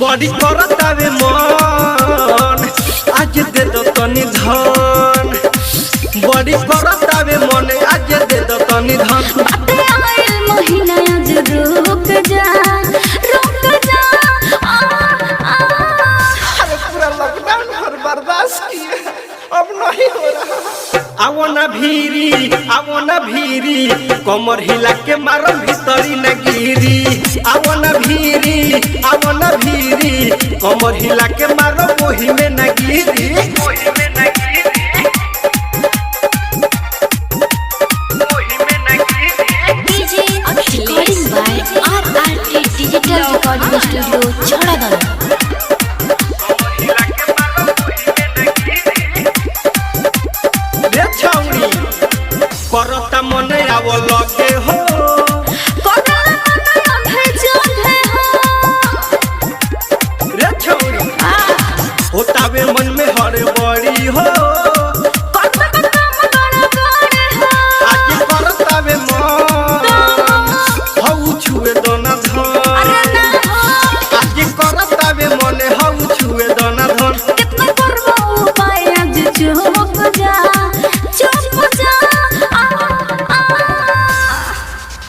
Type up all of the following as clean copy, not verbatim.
बड़ी करतावे मन आज दे दो तनी धन बड़ी करतावे मन आज दे दो तनी धन बाटे आइल महीना आज रुक जा अरे पूरा लॉकडाउन भर बर्दाश्त किए अब नहीं हो रहा आवो ना भीरी कमर हिला के मारो भीतरी न गिरी आवो ना भीरी कमर हिला के मारो वही में न गिरी DJ recording by RRT digital recording studio छोड़ादाना करता मन आवो लगे हो रे छौरी होतावे मन में हड़बड़ी हो आज करतावे मन हौ छुए दोना धन आज करतावे मन हौ छुए दोना धन कितना करबो उपाय आज चुप जा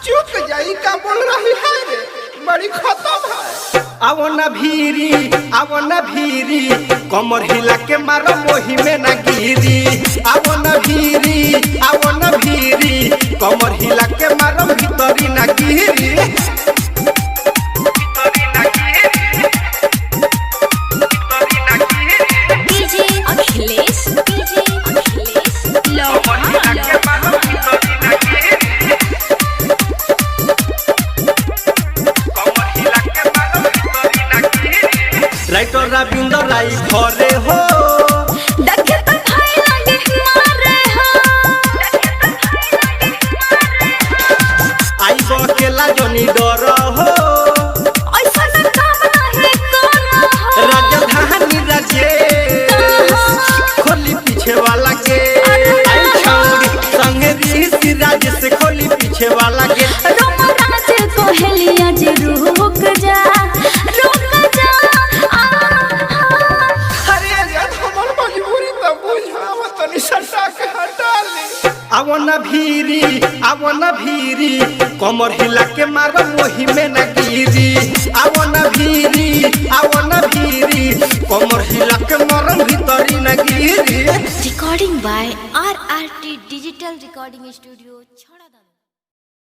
चुप जाई का बोल रही है रे बड़ी खत्म है आवो ना भीरी कमर हिला के मारो मोही में ना गिरी आवो ना भीरी कमर हिला के मारो भीतरी ना गिरी डीजे अखिलेश राइटर रविंद्र राय घरे हो देखे तो भाई लगे मारे हो आई बकेला जनी डर हो ऐसा न काम नहीं करो राजधानी राजे खोली पीछे वाला के आई छौरी संगे रीति राज से खोली पीछे वाला के रोमराज कोहलिया जे रुक जा अरे यार हमर मजबूरी त बुझाव तनी सटा के हटा ले आवो ना भीरी कमर हिला के मारो वही में न गिरी आवो ना भीरी कमर हिला के मारो भीतरी न गिरी recording by RRT digital recording studio छोड़ादाना।